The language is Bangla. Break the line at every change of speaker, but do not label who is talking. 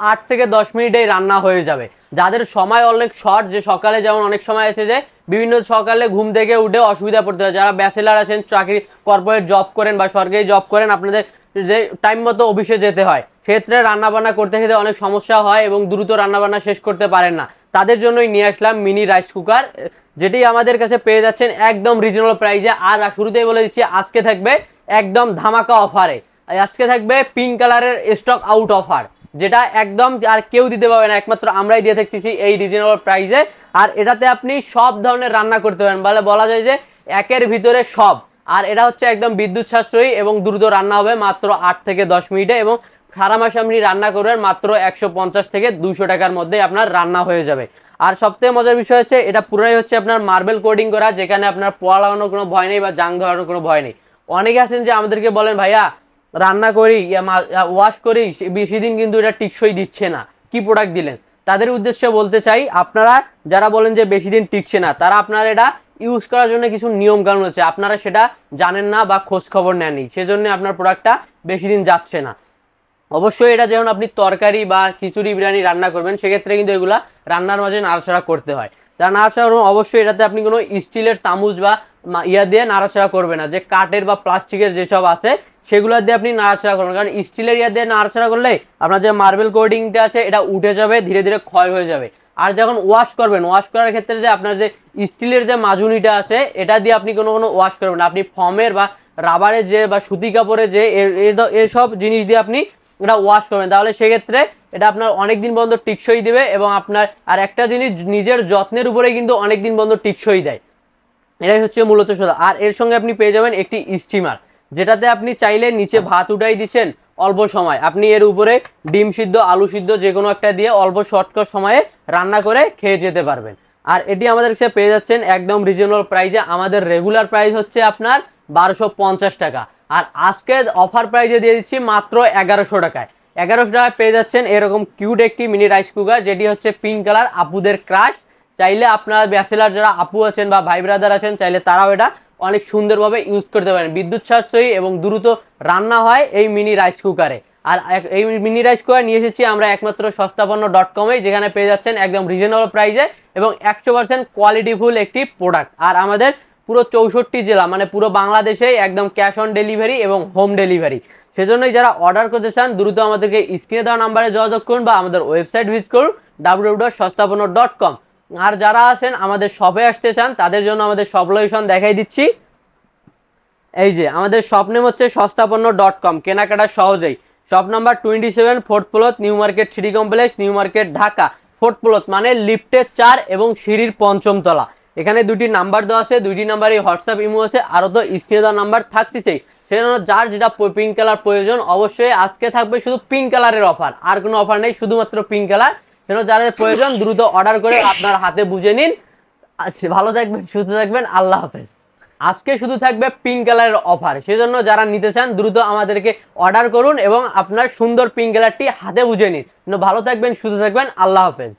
8 থেকে 10 মিনিটেই রান্না হয়ে যাবে। যাদের সময় অনেক শর্ট, যে সকালে যেমন অনেক সময় আছে যে বিভিন্ন সকালে ঘুম থেকে উঠে অসুবিধা পড়তে হয়, যারা ব্যাচেলার আছেন, চাকরি কর্পোরেট জব করেন বা সরকারি জব করেন, আপনাদের যে টাইম মতো অফিসে যেতে হয়, সেক্ষেত্রে রান্নাবান্না করতে খেতে অনেক সমস্যা হয় এবং দ্রুত রান্নাবান্না শেষ করতে পারেন না। তাদের জন্যই নিয়ে আসলাম মিনি রাইস কুকার, যেটি আমাদের কাছে পেয়ে যাচ্ছেন একদম রিজনেবল প্রাইসে। আর শুরুতেই বলে দিচ্ছি আজকে থাকবে একদম ধামাকা অফারে। আজকে থাকবে পিঙ্ক কালারের স্টক আউট অফার, যেটা একদম আর কেউ দিতে পারবে না, একমাত্র আমরাই দিয়ে থাকতেছি এই রিজনেবল প্রাইসে। আর এটাতে আপনি সব ধরনের রান্না করতে পারেন, বলা যায় যে একের ভিতরে সব। আর এটা হচ্ছে একদম বিদ্যুৎ সাশ্রয়ী এবং দ্রুত রান্না হবে মাত্র 8 থেকে 10 মিনিটে, এবং সারা মাসে আপনি রান্না করবেন মাত্র 150 থেকে 200 টাকার মধ্যে আপনার রান্না হয়ে যাবে। আর সবথেকে মজার বিষয় হচ্ছে এটা পুরোটাই হচ্ছে আপনার মার্বেল কোডিং করা, যেখানে আপনার পোড়া লাগানোর কোনো ভয় নেই বা জাং ধরানোর কোনো ভয় নেই। অনেকে আছেন যে আমাদেরকে বলেন ভাইয়া রান্না করি ওয়াশ করি বেশি দিন কিন্তু এটা টিকসই দিচ্ছে না, কি প্রোডাক্ট দিলেন? তাদের উদ্দেশ্যে বলতে চাই, আপনারা যারা বলেন যে বেশি দিন টিকছে না, তারা আপনারা এটা ইউজ করার জন্য কিছু নিয়ম কানুন আছে, আপনারা সেটা জানেন না বা খোঁজ খবর নেননি, সেজন্য আপনার প্রোডাক্টটা বেশি দিন যাচ্ছে না। অবশ্যই এটা যখন আপনি তরকারি বা খিচুড়ি বিরিয়ানি রান্না করবেন, সেক্ষেত্রে কিন্তু এগুলা রান্নার মাঝে নাড়াচাড়া করতে হয়। তা নাড়াচাড়া অবশ্যই এটাতে আপনি কোনো স্টিলের চামচ বা ইয়া দিয়ে নাড়াচাড়া করবেন না, যে কাঠের বা প্লাস্টিকের যেসব আছে সেগুলো দিয়ে আপনি নাড়াচাড়া করবেন, কারণ স্টিলের ইয়া দিয়ে নাড়াচাড়া করলে আপনার যে মার্বেল কোডিংটা আছে এটা উঠে যাবে, ধীরে ধীরে ক্ষয় হয়ে যাবে। আর যখন ওয়াশ করবেন, ওয়াশ করার ক্ষেত্রে যে আপনার যে স্টিলের যে মাজুনিটা আছে এটা দিয়ে আপনি কোনো ওয়াশ করবেন না, আপনি ফর্মের বা রাবারের যে বা সুতি কাপড়ের যে এসব জিনিস দিয়ে আপনি এটা ওয়াশ করবেন, তাহলে সেক্ষেত্রে এটা আপনার অনেকদিন পর্যন্ত টিকসই দিবে। এবং আপনার আর একটা জিনিস, নিজের যত্নের উপরে কিন্তু অনেকদিন পর্যন্ত টিকসই দেয়, এটাই হচ্ছে মূলত সোজা। আর এর সঙ্গে আপনি পেয়ে যাবেন একটি স্টিমার, যেটাতে আপনি চাইলে নিচে ভাত উঠাই দিচ্ছেন অল্প সময়, আপনি এর উপরে ডিম সিদ্ধ, আলু সিদ্ধ যে কোনো একটা দিয়ে অল্প শর্টকাট সময়ে রান্না করে খেয়ে যেতে পারবেন। আর এটি আমাদের কাছে পেয়ে যাচ্ছেন একদম রিজনেবল প্রাইসে। আমাদের রেগুলার প্রাইস হচ্ছে আপনার 1250 টাকা, আর আজকে অফার প্রাইসে দিয়ে দিচ্ছি মাত্র 1100 টাকায়। 1100 টাকায় পেয়ে যাচ্ছেন এরকম কিউট একটি মিনি রাইস কুকার, যেটি হচ্ছে পিঙ্ক কালার, আপুদের ক্রাশ। চাইলে আপনার ব্যাচেলার যারা আপু আছেন বা ভাই ব্রাদার আছেন, চাইলে তারাও এটা অনেক সুন্দরভাবে ইউজ করতে পারেন। বিদ্যুৎ সাশ্রয়ী এবং দ্রুত রান্না হয় এই মিনি রাইস কুকারে। আর এই মিনি রাইস কুকার নিয়ে এসেছি আমরা একমাত্র সস্তাপন্ন.com-এ, যেখানে পেয়ে যাচ্ছেন একদম রিজনেবল প্রাইসে এবং 100% কোয়ালিটিফুল একটি প্রোডাক্ট। আর আমাদের পুরো 64 জেলা, মানে পুরো বাংলাদেশে একদম ক্যাশ অন ডেলিভারি এবং হোম ডেলিভারি। সেজন্যই যারা অর্ডার করতে চান দ্রুত আমাদেরকে স্ক্রিনে দেওয়া নাম্বারে যোগাযোগ করুন বা আমাদের ওয়েবসাইট ভিজিট করুন www.সস্তাপন্ন.com। আর যারা আছেন আমাদের শপে আসতে চান, তাদের জন্য আমাদের শপ লোকেশন দেখাই দিচ্ছি। এই যে আমাদের শপ নেম হচ্ছে সস্তাপন্ন.com, কেনাকাটা সহজেই। Shop number 27, fourth floor, new market city complex, new market, Dhaka. Fourth floor মানে লিফটের 4 এবং সিঁড়ির 5ম তলা। এখানে দুটি নাম্বার দেওয়া আছে, দুইটি নাম্বারে হোয়াটসঅ্যাপ ইমো আছে, আরও তো স্ক্রিনে দেওয়া নাম্বার থাকতেছেই। সেজন্য যার যেটা পিঙ্ক কালার প্রয়োজন, অবশ্যই আজকে থাকবে শুধু পিঙ্ক কালারের অফার, আর কোনো অফার নেই, শুধুমাত্র পিঙ্ক কালার। সেজন্য যাদের প্রয়োজন দ্রুত অর্ডার করে আপনার হাতে বুঝে নিন। ভালো থাকবেন, সুস্থ থাকবেন, আল্লাহ হাফেজ। আজকে শুধু থাকবে পিঙ্ক কালারের অফার, সেজন্য যারা নিতে চান দ্রুত আমাদেরকে অর্ডার করুন এবং আপনার সুন্দর পিঙ্ক কালারটি হাতে বুঝে নিন। ভালো থাকবেন, সুস্থ থাকবেন, আল্লাহ হাফেজ।